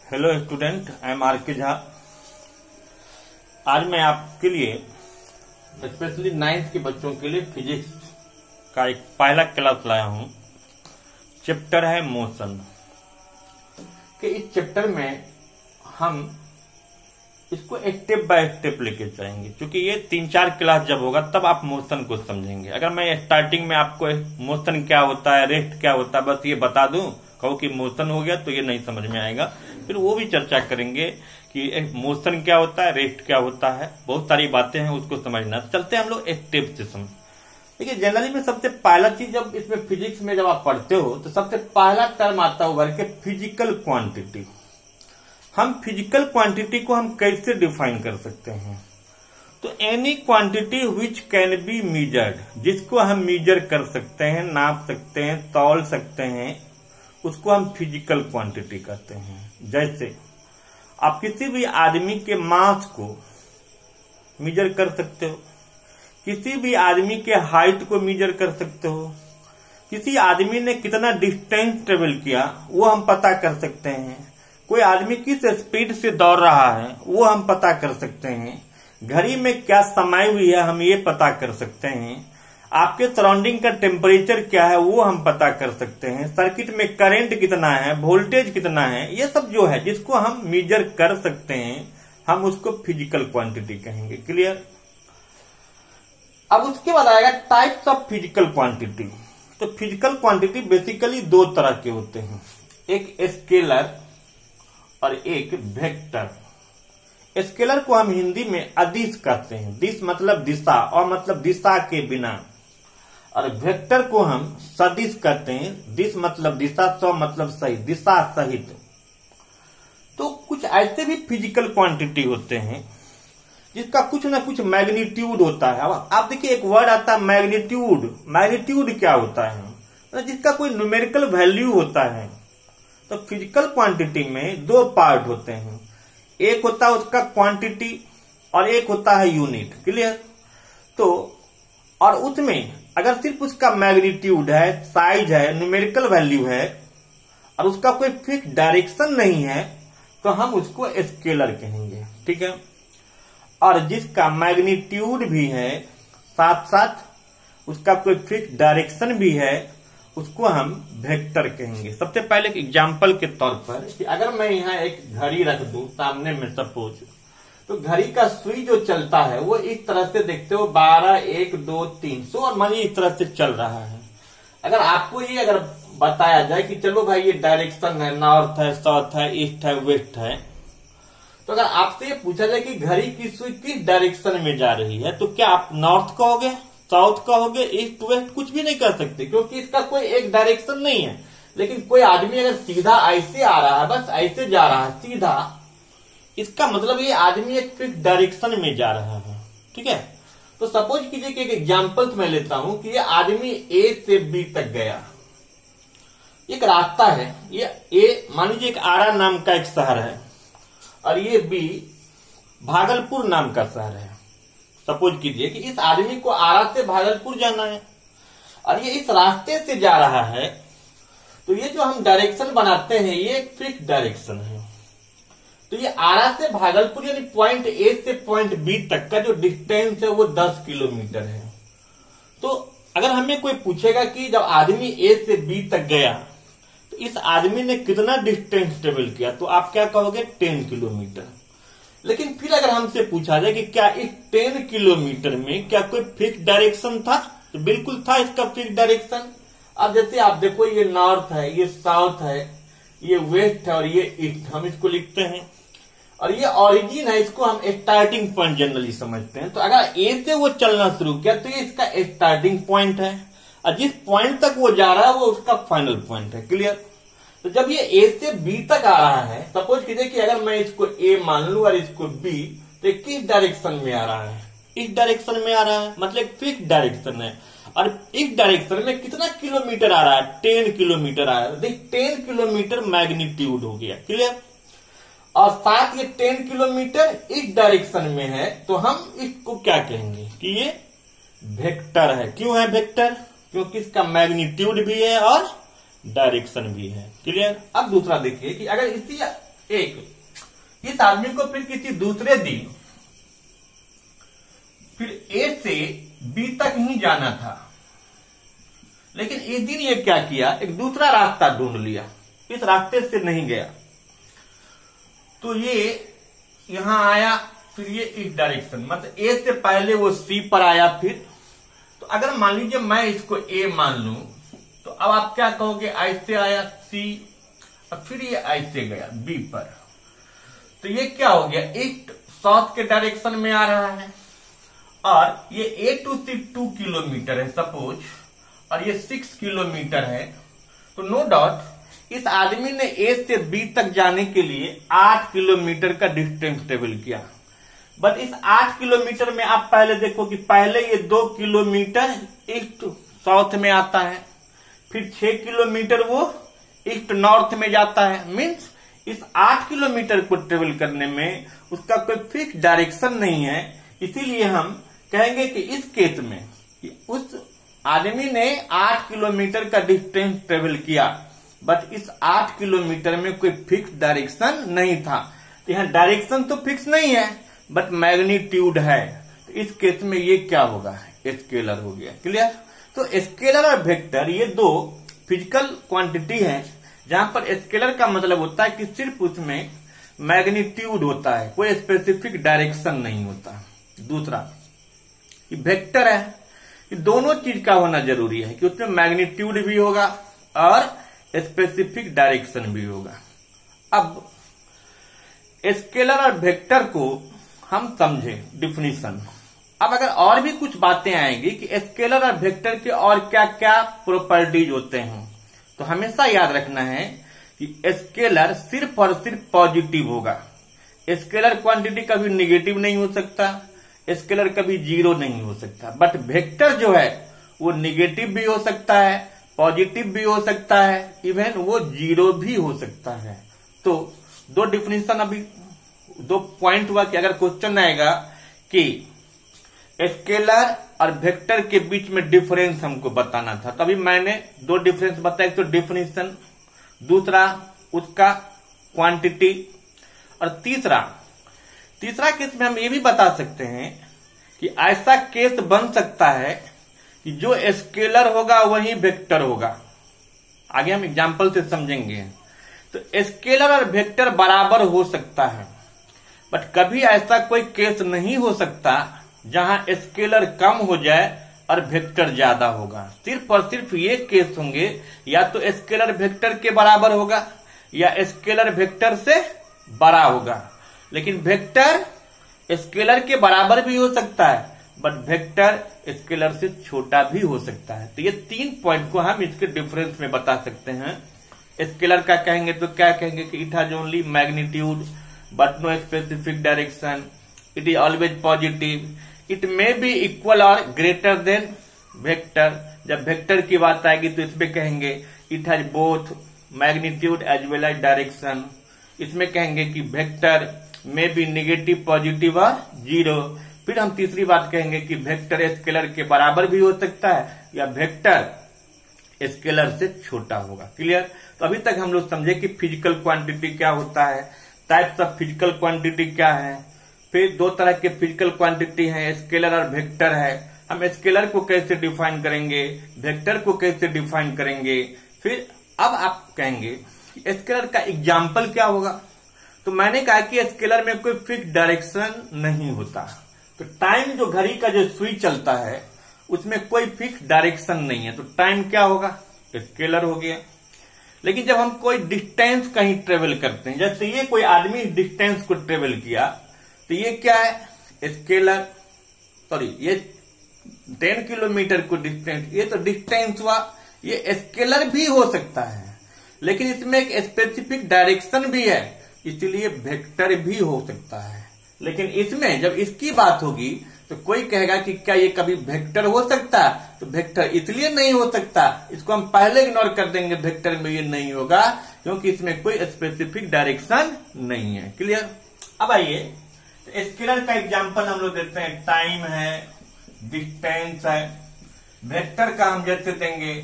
Hello student, I am R K Jha. आज मैं आपके लिए स्पेशली 9th के बच्चों के लिए फिजिक्स का एक पहला क्लास लाया हूं। चैप्टर है मोशन कि इस चैप्टर में हम इसको स्टेप बाय स्टेप लेके जाएंगे, क्योंकि ये 3-4 क्लास जब होगा तब आप मोशन को समझेंगे। अगर मैं स्टार्टिंग में आपको मोशन क्या होता है, रेस्ट क्या होता है, बस ये बता दूं, कहो कि मोशन हो गया, तो ये नहीं समझ में आएगा। फिर वो भी चर्चा करेंगे कि मोशन क्या होता है, रेस्ट क्या होता है, बहुत सारी बातें हैं, उसको समझना। चलते हैं हम लोग स्टेप से समझ। देखिए, जनरली में सबसे पहला चीज जब इसमें फिजिक्स में जब आप पढ़ते हो तो सबसे पहला टर्म आता है उभर के फिजिकल क्वांटिटी। हम फिजिकल क्वांटिटी को हम कैसे डिफाइन कर सकते हैं? तो any quantity which can be measured, जिसको हम मीजर कर सकते हैं, नाप सकते हैं, तौल सकते हैं, उसको हम फिजिकल क्वांटिटी कहते हैं। जैसे आप किसी भी आदमी के मास को मीजर कर सकते हो, किसी भी आदमी के हाइट को मीजर कर सकते हो, किसी आदमी ने कितना डिस्टेंस ट्रेवल किया वो हम पता कर सकते हैं, कोई आदमी किस स्पीड से दौड़ रहा है वो हम पता कर सकते हैं, घड़ी में क्या समय हुई है हम ये पता कर सकते हैं, आपके सराउंडिंग का टेम्परेचर क्या है वो हम पता कर सकते हैं, सर्किट में करंट कितना है, वोल्टेज कितना है, ये सब जो है जिसको हम मीजर कर सकते हैं हम उसको फिजिकल क्वांटिटी कहेंगे। क्लियर? अब उसके बाद आएगा टाइप्स ऑफ फिजिकल क्वांटिटी। तो फिजिकल क्वांटिटी बेसिकली 2 तरह के होते हैं, एक स्केलर और एक वेक्टर। स्केलर को हम हिंदी में अदिश कहते हैं, दिश मतलब दिशा और मतलब दिशा के बिना, और वेक्टर को हम सदिश कहते हैं, दिश मतलब दिशा, स मतलब सहित, दिशा सहित। तो कुछ ऐसे भी फिजिकल क्वांटिटी होते हैं जिसका कुछ ना कुछ मैग्नीट्यूड होता है। अब आप देखिए, एक वर्ड आता है मैग्नीट्यूड। मैग्नीट्यूड क्या होता है? तो जिसका कोई न्यूमेरिकल वैल्यू होता है। तो फिजिकल क्वांटिटी में 2 पार्ट होते हैं, एक होता है उसका क्वांटिटी और एक होता है यूनिट। क्लियर? तो और उसमें अगर सिर्फ उसका मैग्नीट्यूड है, साइज है, न्यूमेरिकल वैल्यू है और उसका कोई फिक्स डायरेक्शन नहीं है तो हम उसको स्केलर कहेंगे। ठीक है? और जिसका मैग्नीट्यूड भी है, साथ साथ उसका कोई फिक्स डायरेक्शन भी है, उसको हम वेक्टर कहेंगे। सबसे पहले एक एग्जांपल के तौर पर कि अगर मैं यहाँ एक घड़ी रख दूं सामने में सपोज, तो घड़ी का सुई जो चलता है वो इस तरह से देखते हो 12, 1, 2, 300 और मानिए इस तरह से चल रहा है। अगर आपको ये अगर बताया जाए कि चलो भाई ये डायरेक्शन है, नॉर्थ है, साउथ है, ईस्ट है, वेस्ट है, तो अगर आपसे ये पूछा जाए कि घड़ी की सुई किस डायरेक्शन में जा रही है, तो क्या आप नॉर्थ कहोगे, साउथ कहोगे, ईस्ट वेस्ट? कुछ भी नहीं कर सकते, क्योंकि इसका कोई एक डायरेक्शन नहीं है। लेकिन कोई आदमी अगर सीधा ऐसे आ रहा है, बस ऐसे जा रहा है सीधा, इसका मतलब ये आदमी एक फिक्स डायरेक्शन में जा रहा है। ठीक है? तो सपोज कीजिए कि एक एग्जांपल मैं लेता हूं कि ये आदमी ए से बी तक गया, एक रास्ता है, ये ए मान लीजिए एक आरा नाम का एक शहर है और ये बी भागलपुर नाम का शहर है। सपोज कीजिए कि इस आदमी को आरा से भागलपुर जाना है और ये इस रास्ते से जा रहा है, तो ये जो हम डायरेक्शन बनाते हैं ये एक फिक्स डायरेक्शन है। तो ये आरा से भागलपुर यानी पॉइंट ए से पॉइंट बी तक का जो डिस्टेंस है वो 10 किलोमीटर है। तो अगर हमें कोई पूछेगा कि जब आदमी ए से बी तक गया तो इस आदमी ने कितना डिस्टेंस ट्रेवल किया, तो आप क्या कहोगे? 10 किलोमीटर। लेकिन फिर अगर हमसे पूछा जाए कि क्या इस 10 किलोमीटर में क्या कोई फिक्स डायरेक्शन था, तो बिल्कुल था इसका फिक्स डायरेक्शन। अब जैसे आप देखो, ये नॉर्थ है, ये साउथ है, ये वेस्ट है और ये ईस्ट, हम इसको लिखते हैं, और ये ओरिजिन है, इसको हम स्टार्टिंग पॉइंट जनरली समझते हैं। तो अगर ए से वो चलना शुरू किया तो ये इसका स्टार्टिंग पॉइंट है और जिस पॉइंट तक वो जा रहा है वो उसका फाइनल पॉइंट है। क्लियर? तो जब ये ए से बी तक आ रहा है, सपोज कीजिए कि अगर मैं इसको ए मान लू और इसको बी, तो किस डायरेक्शन में आ रहा है? इस डायरेक्शन में आ रहा है, मतलब फिक्स डायरेक्शन है। और इस डायरेक्शन में कितना किलोमीटर आ रहा है? 10 किलोमीटर आ रहा है। 10 किलोमीटर मैग्नीट्यूड हो गया। क्लियर? और साथ ये 10 किलोमीटर इस डायरेक्शन में है, तो हम इसको क्या कहेंगे कि ये वेक्टर है। क्यों है वेक्टर? क्योंकि इसका मैग्नीट्यूड भी है और डायरेक्शन भी है। क्लियर? अब दूसरा देखिए कि अगर इसी इस आदमी को फिर किसी दूसरे दिन फिर ए से बी तक ही जाना था, लेकिन इस दिन ये क्या किया, एक दूसरा रास्ता ढूंढ लिया, इस रास्ते से नहीं गया, तो ये यहां आया, फिर ये इस डायरेक्शन, मतलब ए से पहले वो सी पर आया। फिर तो अगर मान लीजिए मैं इसको ए मान लूं, तो अब आप क्या कहोगे, ऐसे आया सी और फिर ये ऐसे गया बी पर, तो ये क्या हो गया, ईस्ट साउथ के डायरेक्शन में आ रहा है। और ये ए टू सी 2 किलोमीटर है सपोज, और ये 6 किलोमीटर है, तो नो डाउट इस आदमी ने ए से बी तक जाने के लिए 8 किलोमीटर का डिस्टेंस ट्रेवल किया। बट इस 8 किलोमीटर में आप पहले देखो कि पहले ये 2 किलोमीटर ईस्ट साउथ में आता है, फिर 6 किलोमीटर वो ईस्ट नॉर्थ में जाता है। मीन्स इस 8 किलोमीटर को ट्रेवल करने में उसका कोई फिक्स डायरेक्शन नहीं है। इसीलिए हम कहेंगे कि इस केस में कि उस आदमी ने 8 किलोमीटर का डिस्टेंस ट्रेवल किया, बट इस 8 किलोमीटर में कोई फिक्स डायरेक्शन नहीं था। तो यहाँ डायरेक्शन तो फिक्स नहीं है, बट मैग्नीट्यूड है। तो इस केस में ये क्या होगा, स्केलर हो गया। क्लियर। तो स्केलर और वेक्टर ये दो फिजिकल क्वांटिटी है, जहां पर स्केलर का मतलब होता है कि सिर्फ उसमें मैग्नीट्यूड होता है, कोई स्पेसिफिक डायरेक्शन नहीं होता। दूसरा वेक्टर है, कि दोनों चीज का होना जरूरी है, कि उसमें मैग्नीट्यूड भी होगा और स्पेसिफिक डायरेक्शन भी होगा। अब स्केलर और वेक्टर को हम समझे डिफिनीशन। अब अगर और भी कुछ बातें आएंगी कि स्केलर और वेक्टर के और क्या क्या प्रॉपर्टीज होते हैं, तो हमेशा याद रखना है कि स्केलर सिर्फ और सिर्फ पॉजिटिव होगा। स्केलर क्वांटिटी कभी निगेटिव नहीं हो सकता, स्केलर कभी जीरो नहीं हो सकता। बट वेक्टर जो है वो निगेटिव भी हो सकता है, पॉजिटिव भी हो सकता है, इवन वो जीरो भी हो सकता है। तो दो डिफिनीशन, अभी 2 पॉइंट हुआ कि अगर क्वेश्चन आएगा कि स्केलर और वेक्टर के बीच में डिफरेंस हमको बताना था, तो अभी मैंने 2 डिफरेंस बताया। तो डिफिनीशन, दूसरा उसका क्वांटिटी, और तीसरा केस में हम ये भी बता सकते हैं कि ऐसा केस बन सकता है कि जो स्केलर होगा वही वेक्टर होगा। आगे हम एग्जांपल से समझेंगे। तो स्केलर और वेक्टर बराबर हो सकता है, बट कभी ऐसा कोई केस नहीं हो सकता जहां स्केलर कम हो जाए और वेक्टर ज्यादा होगा। सिर्फ और सिर्फ ये केस होंगे, या तो स्केलर वेक्टर के बराबर होगा या स्केलर वेक्टर से बड़ा होगा। लेकिन वेक्टर स्केलर के बराबर भी हो सकता है, बट वेक्टर स्केलर से छोटा भी हो सकता है। तो ये 3 पॉइंट को हम इसके डिफरेंस में बता सकते हैं। स्केलर का कहेंगे तो क्या कहेंगे कि it has only magnitude but no specific direction, it is always positive, it may be equal और ग्रेटर देन वेक्टर। जब वेक्टर की बात आएगी तो इसमें कहेंगे it has both magnitude as well as direction. इसमें कहेंगे कि वेक्टर में भी निगेटिव, पॉजिटिव और जीरो। फिर हम तीसरी बात कहेंगे कि वेक्टर स्केलर के बराबर भी हो सकता है या वेक्टर स्केलर से छोटा होगा। क्लियर। तो अभी तक हम लोग समझे कि फिजिकल क्वांटिटी क्या होता है, टाइप्स ऑफ फिजिकल क्वांटिटी क्या है, फिर 2 तरह के फिजिकल क्वांटिटी हैं, स्केलर और वेक्टर है। हम स्केलर को कैसे डिफाइन करेंगे, वेक्टर को कैसे डिफाइन करेंगे। फिर अब आप कहेंगे कि स्केलर का एग्जाम्पल क्या होगा। तो मैंने कहा कि स्केलर में कोई फिक्स डायरेक्शन नहीं होता। तो टाइम जो घड़ी का जो सुई चलता है उसमें कोई फिक्स डायरेक्शन नहीं है, तो टाइम क्या होगा, स्केलर हो गया। लेकिन जब हम कोई डिस्टेंस कहीं ट्रेवल करते हैं, जैसे ये कोई आदमी डिस्टेंस को ट्रेवल किया, तो ये क्या है, स्केलर। सॉरी, ये 10 किलोमीटर को डिस्टेंस, ये तो डिस्टेंस हुआ, ये स्केलर भी हो सकता है। लेकिन इसमें एक स्पेसिफिक डायरेक्शन भी है, इसलिए वेक्टर भी हो सकता है। लेकिन इसमें जब इसकी बात होगी तो कोई कहेगा कि क्या ये कभी वेक्टर हो सकता है, तो वेक्टर इसलिए नहीं हो सकता, इसको हम पहले इग्नोर कर देंगे, वेक्टर में ये नहीं होगा क्योंकि इसमें कोई स्पेसिफिक डायरेक्शन नहीं है। क्लियर। अब आइए तो स्केलर का एग्जांपल हम लोग देते हैं, टाइम है, डिस्टेंस है। वेक्टर का हम जैसे देंगे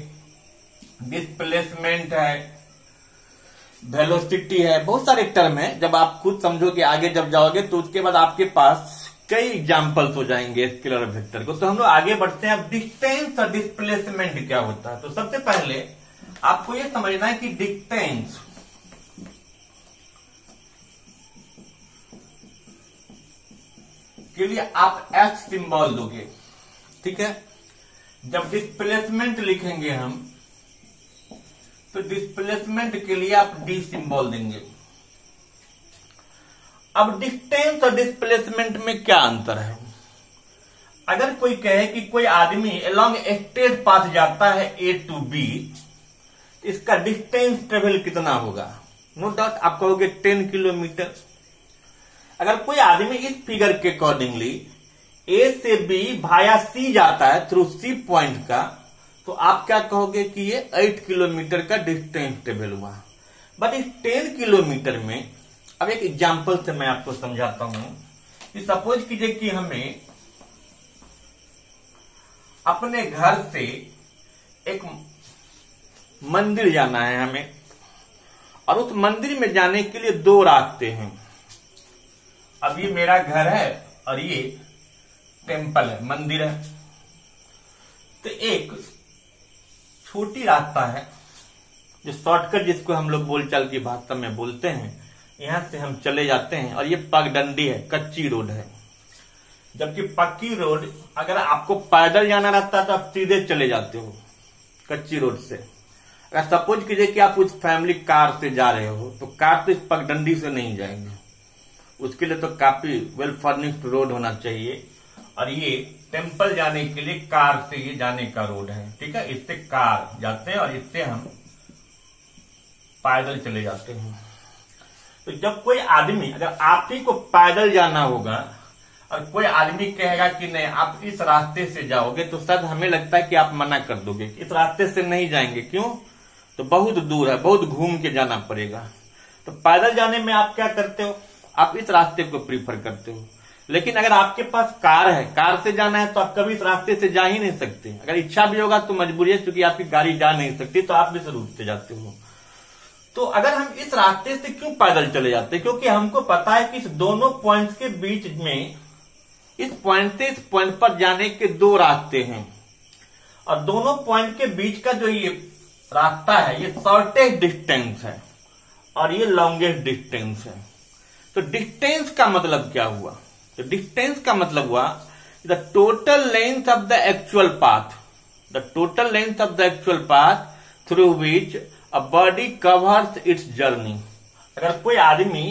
डिस्प्लेसमेंट है, वेलोसिटी है, बहुत सारे टर्म है। जब आप खुद समझोगे आगे जब जाओगे तो उसके बाद आपके पास कई एग्जाम्पल्स हो जाएंगे स्केलर और वेक्टर को। तो हम लोग आगे बढ़ते हैं। अब डिस्टेंस और डिस्प्लेसमेंट क्या होता है। तो सबसे पहले आपको ये समझना है कि डिस्टेंस के लिए आप एच सिंबल दोगे, ठीक है। जब डिस्प्लेसमेंट लिखेंगे हम तो डिस्प्लेसमेंट के लिए आप डी सिंबल देंगे। अब डिस्टेंस और डिस्प्लेसमेंट में क्या अंतर है। अगर कोई कहे कि कोई आदमी अलोंग ए स्ट्रेट पाथ जाता है ए टू बी, इसका डिस्टेंस ट्रेवल कितना होगा। नो डाउट आप कहोगे 10 किलोमीटर। अगर कोई आदमी इस फिगर के अकॉर्डिंगली ए से बी भाया सी जाता है थ्रू सी पॉइंट का, तो आप क्या कहोगे कि ये 8 किलोमीटर का डिस्टेंस ट्रेवल हुआ। बट इस 10 किलोमीटर में अब एक एग्जांपल से मैं आपको समझाता हूं कि सपोज कीजिए कि हमें अपने घर से एक मंदिर जाना है हमें, और उस मंदिर में जाने के लिए 2 रास्ते हैं। अब ये मेरा घर है और ये टेम्पल है, मंदिर है। तो एक छोटी रास्ता है जो शॉर्टकट जिसको हम लोग बोलचाल की भाषा में बोलते हैं, यहां से हम चले जाते हैं और ये पगडंडी है, कच्ची रोड है। जबकि पक्की रोड अगर आपको पैदल जाना रहता है तो आप सीधे चले जाते हो कच्ची रोड से। अगर सपोज कीजिए कि आप उस फैमिली कार से जा रहे हो तो कार तो इस पगडंडी से नहीं जाएंगे, उसके लिए तो काफी वेल फर्निश्ड रोड होना चाहिए। और ये टेम्पल जाने के लिए कार से ये जाने का रोड है, ठीक है। इससे कार जाते हैं और इससे हम पैदल चले जाते हैं। तो जब कोई आदमी, अगर आप ही को पैदल जाना होगा और कोई आदमी कहेगा कि नहीं आप इस रास्ते से जाओगे, तो शायद हमें लगता है कि आप मना कर दोगे, इस रास्ते से नहीं जाएंगे। क्यों? तो बहुत दूर है, बहुत घूम के जाना पड़ेगा। तो पैदल जाने में आप क्या करते हो, आप इस रास्ते को प्रीफर करते हो। लेकिन अगर आपके पास कार है, कार से जाना है, तो आप कभी इस रास्ते से जा ही नहीं सकते। अगर इच्छा भी होगा तो मजबूरी है, क्योंकि आपकी गाड़ी जा नहीं सकती, तो आप इस रूट से जाते हो। तो अगर हम इस रास्ते से क्यों पैदल चले जाते हैं, क्योंकि हमको पता है कि इस दोनों पॉइंट्स के बीच में, इस पॉइंट से इस पॉइंट पर जाने के 2 रास्ते हैं, और दोनों पॉइंट के बीच का जो ये रास्ता है ये शॉर्टेस्ट डिस्टेंस है और ये लॉन्गेस्ट डिस्टेंस है। तो डिस्टेंस का मतलब क्या हुआ? तो डिस्टेंस का मतलब हुआ the total length of the actual path, the total length of the actual path through which a body covers it's journey. अगर कोई आदमी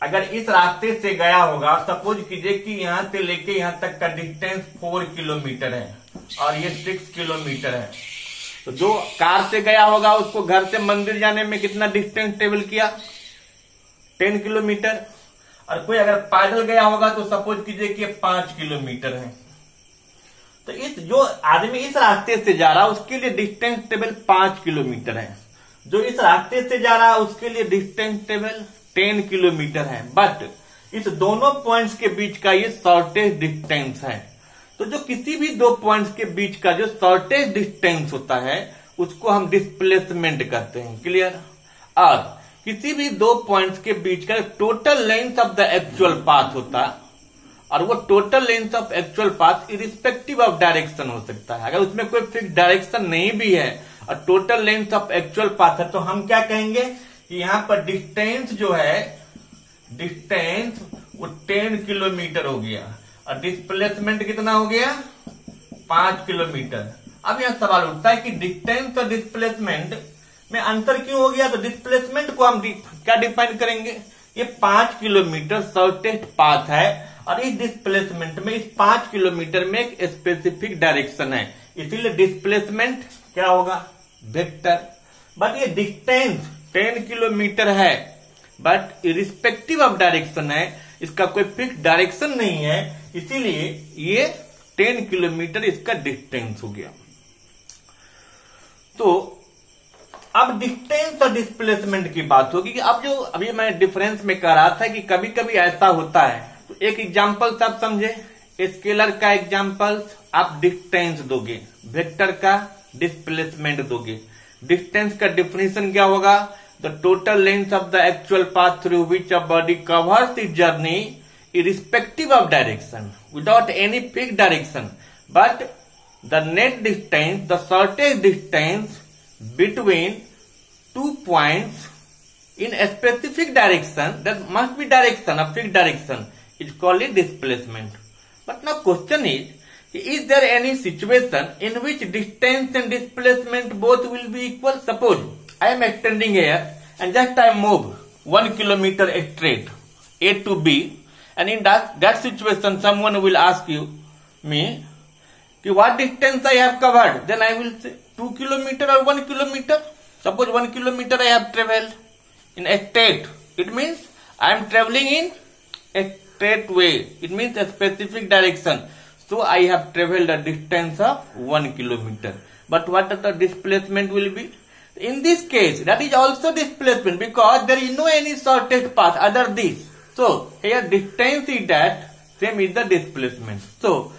अगर इस रास्ते से गया होगा, सपोज कीजिए कि यहां से लेके यहां तक का डिस्टेंस 4 किलोमीटर है और ये 6 किलोमीटर है, तो जो कार से गया होगा उसको घर से मंदिर जाने में कितना डिस्टेंस ट्रेवल किया? 10 किलोमीटर। और कोई अगर पैदल गया होगा तो सपोज कीजिए कि 5 किलोमीटर है। तो इस जो आदमी इस रास्ते से जा रहा है उसके लिए डिस्टेंस ट्रेवल 5 किलोमीटर है, जो इस रास्ते से जा रहा है उसके लिए डिस्टेंस ट्रेवल 10 किलोमीटर है। बट इस दोनों पॉइंट्स के बीच का ये शॉर्टेस्ट डिस्टेंस है। तो जो किसी भी 2 पॉइंट्स के बीच का जो शॉर्टेस्ट डिस्टेंस होता है उसको हम डिस्प्लेसमेंट कहते हैं। क्लियर? और किसी भी 2 पॉइंट्स के बीच का total length of the actual path होता है, और वो total length of actual path irrespective of direction हो सकता है। अगर उसमें कोई फिक्स डायरेक्शन नहीं भी है और total length of actual path है, तो हम क्या कहेंगे कि यहां पर डिस्टेंस जो है, डिस्टेंस वो 10 किलोमीटर हो गया और डिस्प्लेसमेंट कितना हो गया? 5 किलोमीटर। अब यह सवाल उठता है कि डिस्टेंस और डिस्प्लेसमेंट में अंतर क्यों हो गया? तो डिस्प्लेसमेंट को हम क्या डिफाइन करेंगे? ये 5 किलोमीटर शॉर्टेस्ट पाथ है और इस डिस्प्लेसमेंट में, इस 5 किलोमीटर में एक स्पेसिफिक डायरेक्शन है, इसीलिए डिस्प्लेसमेंट क्या होगा? वेक्टर। बट ये डिस्टेंस 10 किलोमीटर है, बट इरिस्पेक्टिव ऑफ डायरेक्शन है, इसका कोई फिक्स डायरेक्शन नहीं है, इसीलिए ये 10 किलोमीटर इसका डिस्टेंस हो गया। तो अब डिस्टेंस और डिस्प्लेसमेंट की बात होगी कि अब जो अभी मैं डिफरेंस में कह रहा था कि कभी कभी ऐसा होता है। तो एक एग्जांपल आप समझे, स्केलर का एग्जांपल आप डिस्टेंस दोगे, वेक्टर का डिस्प्लेसमेंट दोगे। डिस्टेंस का डिफिनेशन क्या होगा? the total length of the actual path through which a body covers its journey irrespective of direction, without any fixed direction, but the net distance, the shortest distance between 2 points in a specific direction, that must be direction, a fixed direction, is called a displacement. But now question is there any situation in which distance and displacement both will be equal? Suppose I am extending here and just I move 1 kilometer straight A to B, and in that situation someone will ask me what distance I have covered. Then I will say 2 kilometer or 1 kilometer. Suppose 1 kilometer I have traveled in a straight. It means I am traveling in a straight way. It means a specific direction. So I have traveled a distance of 1 kilometer. But what the displacement will be? In this case, that is also displacement, because there is no any shortest path other this. So here distance is that, same is the displacement. So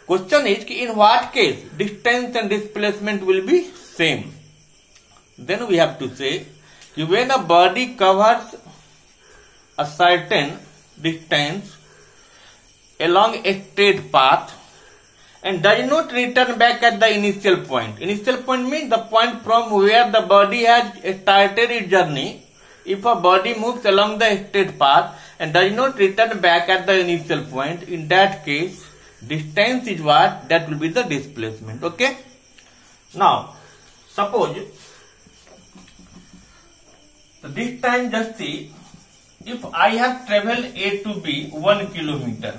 question is in what case distance and displacement will be same? Then we have to say when a body covers a certain distance along a straight path and does not return back at the initial point. Initial point means the point from where the body has started its journey. If a body moves along the straight path and does not return back at the initial point, in that case distance is what? That will be the displacement. Okay. Now suppose this time just see, if I have traveled A to B 1 kilometer,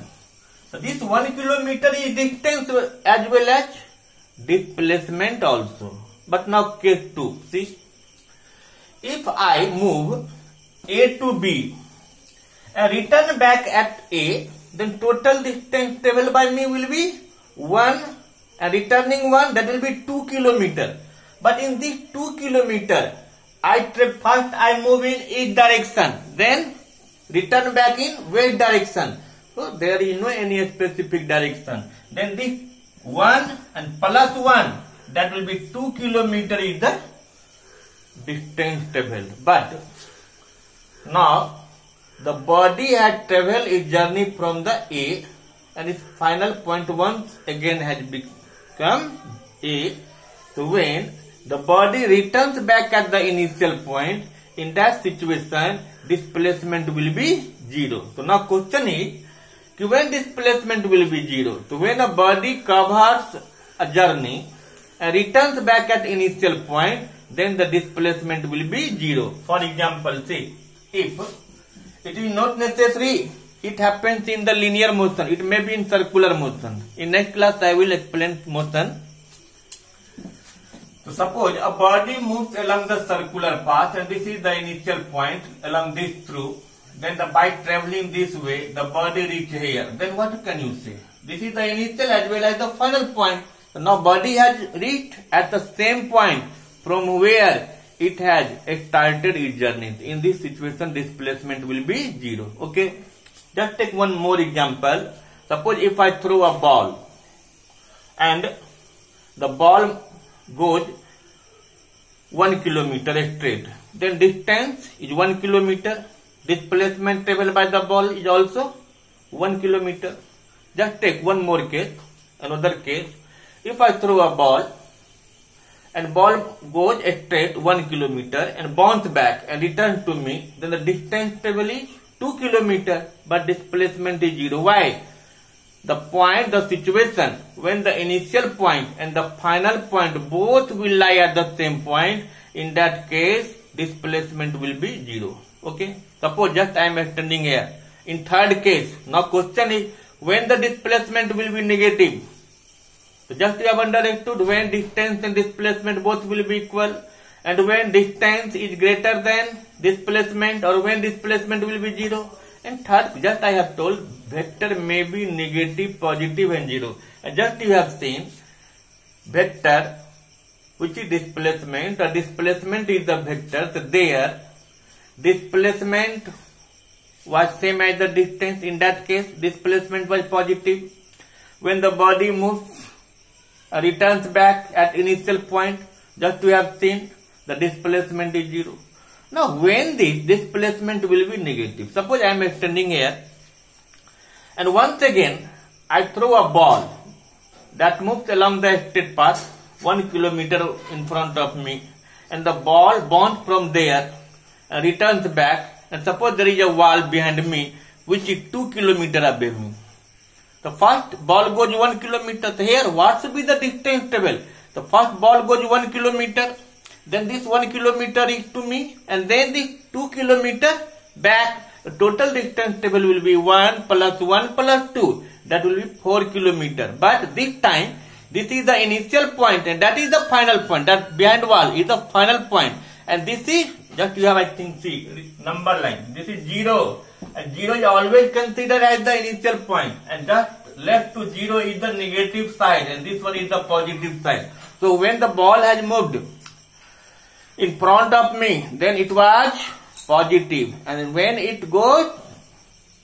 so this 1 kilometer is distance as well as displacement also. But now case 2, see, if I move A to B and return back at A, then total distance traveled by me will be 1, and returning 1, that will be 2 kilometer. But in this 2 kilometer, first I move in each direction, then return back in west direction. So there is no any specific direction. Then this 1 and plus 1, that will be 2 kilometer is the distance traveled. But now the body had traveled its journey from the A, and its final point once again has become A. So when the body returns back at the initial point, in that situation displacement will be 0. So now question is when displacement will be 0. So when a body covers a journey and returns back at initial point, then the displacement will be 0. For example, say if it is not necessary it happens in the linear motion, it may be in circular motion. In next class I will explain motion. So suppose a body moves along the circular path and this is the initial point along this through. Then by traveling this way, the body reaches here. Then what can you say? This is the initial as well as the final point. So now body has reached at the same point from where it has started its journey. In this situation, displacement will be 0. Okay. Just take one more example. Suppose if I throw a ball and the ball goes 1 kilometer straight, then distance is 1 kilometer, displacement traveled by the ball is also 1 kilometer. Just take one more case, another case. If I throw a ball and ball goes straight 1 kilometer and bounce back and return to me, then the distance traveled is 2 kilometer, but displacement is 0. Why? The situation when the initial point and the final point both will lie at the same point, in that case displacement will be 0. Okay. Suppose just I am extending here. In third case, now question is when the displacement will be negative. So just you have understood when distance and displacement both will be equal, and when distance is greater than displacement, or when displacement will be 0. And third, just I have told vector may be negative, positive and 0. And just you have seen vector which is displacement. The displacement is the vector. So there displacement was same as the distance. In that case displacement was positive. When the body moves returns back at initial point, just you have seen the displacement is 0. Now when this displacement will be negative, suppose I am extending here and once again I throw a ball that moves along the straight path 1 kilometer in front of me, and the ball bounces from there and returns back, and suppose there is a wall behind me which is 2 kilometers above me. The first ball goes 1 kilometer. So here what should be the distance travel? The first ball goes 1 kilometer, then this 1 kilometer is to me, and then this 2 kilometer back. The total distance travel will be 1 plus 1 plus 2. That will be 4 kilometer. But this time, this is the initial point and that is the final point. That behind wall is the final point. And this is, just you have I think see, number line. This is 0. And 0 is always considered as the initial point. And just left to 0 is the negative side and this one is the positive side. So when the ball has moved in front of me, then it was positive. And when it goes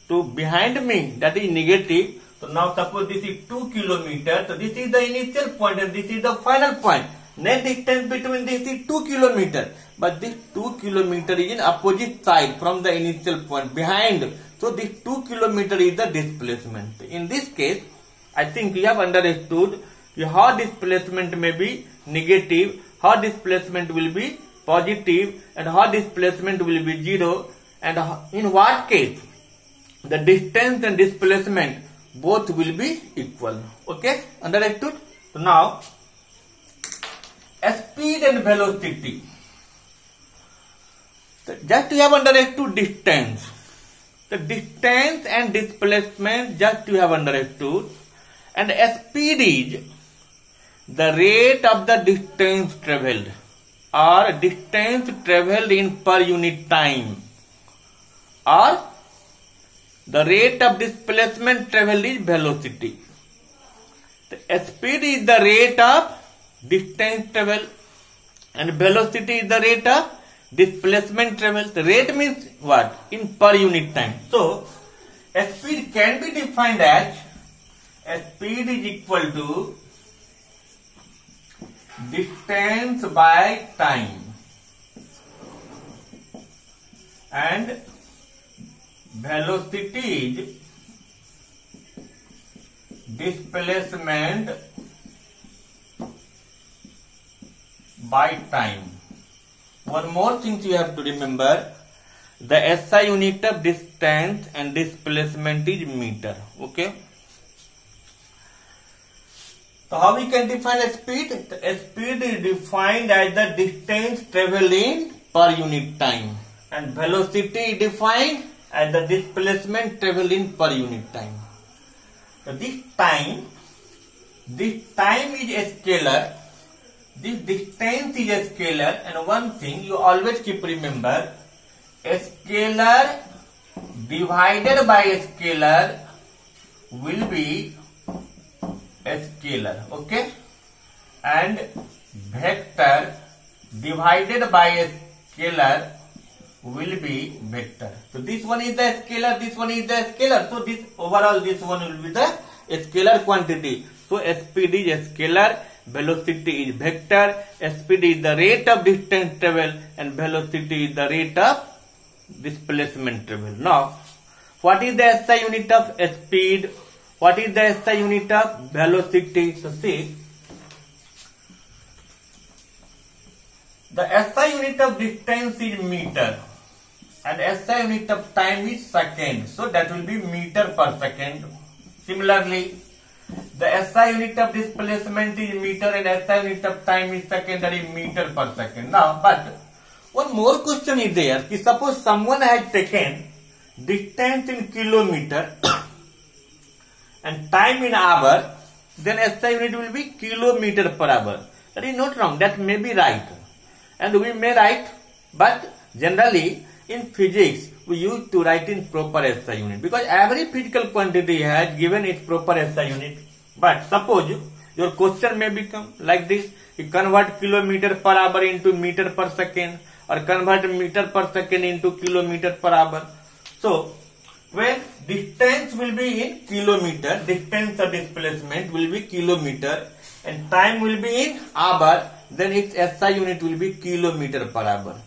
to behind me, that is negative. So now suppose this is 2 kilometers. So this is the initial point and this is the final point. Net distance between this is 2 kilometers. But this 2 kilometers is in opposite side from the initial point behind. So this 2 kilometers is the displacement. In this case, I think you have understood how displacement may be negative, how displacement will be positive, and how displacement will be 0, and in what case the distance and displacement both will be equal. Okay, understood? So now speed and velocity. So just you have understood distance. The distance and displacement just you have understood, and speed is the rate of the distance travelled or distance travelled in per unit time, or the rate of displacement travelled is velocity. The speed is the rate of distance travelled and velocity is the rate of displacement travelled. The rate means what? In per unit time. So speed can be defined as speed is equal to distance by time, and velocity is displacement by time. One more thing you have to remember, the SI unit of distance and displacement is meter. Okay. So how we can define a speed? The speed is defined as the distance travelled in per unit time, and velocity is defined as the displacement travelled in per unit time. So this time is a scalar, this distance is a scalar, and one thing you always keep remember, a scalar divided by a scalar will be a scalar, okay, and vector divided by a scalar will be vector. So this one is the scalar, this one is the scalar. So this overall this one will be the scalar quantity. So speed is a scalar, velocity is vector, speed is the rate of distance travel and velocity is the rate of displacement travel. Now, what is the SI unit of speed? What is the SI unit of velocity? So see, the SI unit of distance is meter and SI unit of time is second. So that will be meter per second. Similarly, the SI unit of displacement is meter and SI unit of time is second, that is meter per second. Now, but one more question is there. Suppose someone has taken distance in kilometer and time in hour, then SI unit will be kilometer per hour. That is not wrong. That may be right. And we may write, but generally in physics we used to write in proper SI unit because every physical quantity has given its proper SI unit. But suppose your question may become like this: you convert kilometer per hour into meter per second, or convert meter per second into kilometer per hour. So when distance will be in kilometer, distance or displacement will be kilometer, and time will be in hour, then its SI unit will be kilometer per hour.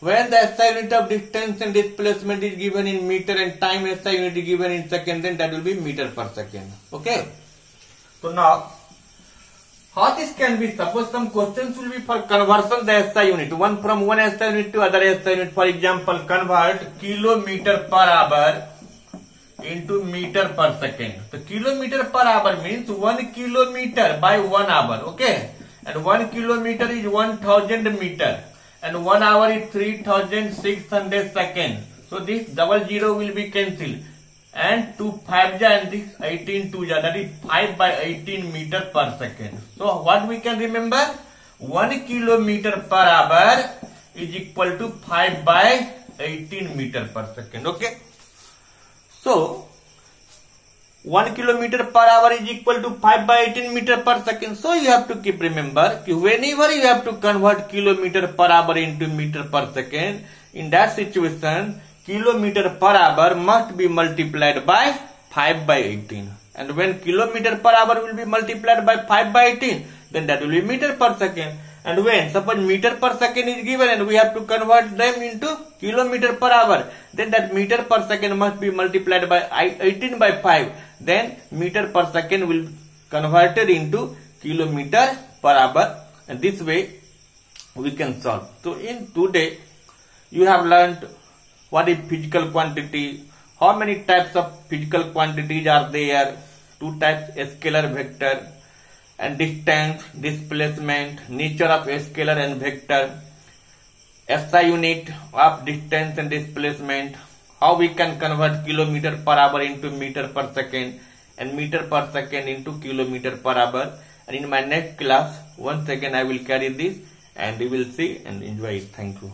When the SI unit of distance and displacement is given in meter and time SI unit is given in second, then that will be meter per second. Okay. So now, how this can be? Suppose some questions will be for conversion the SI unit, one from one SI unit to other SI unit. For example, convert kilometer per hour into meter per second. So kilometer per hour means 1 kilometer by 1 hour. Okay. And 1 kilometer is 1000 meter. And 1 hour is 3600 seconds. So this double zero will be cancelled. And 2 5 ja and this 18 2 ja, that is 5 by 18 meter per second. So what we can remember? 1 kilometer per hour is equal to 5 by 18 meter per second. Okay. So 1 kilometer per hour is equal to 5 by 18 meter per second. So you have to keep remember, whenever you have to convert kilometer per hour into meter per second, in that situation, kilometer per hour must be multiplied by 5 by 18. And when kilometer per hour will be multiplied by 5 by 18, then that will be meter per second. And when suppose meter per second is given and we have to convert them into kilometer per hour, then that meter per second must be multiplied by 18 by 5. Then meter per second will be converted into kilometer per hour, and this way we can solve. So in today you have learned what is physical quantity, how many types of physical quantities are there, 2 types, scalar vector, and distance, displacement, nature of scalar and vector, SI unit of distance and displacement, how we can convert kilometer per hour into meter per second and meter per second into kilometer per hour. And in my next class, once again I will carry this and you will see and enjoy it. Thank you.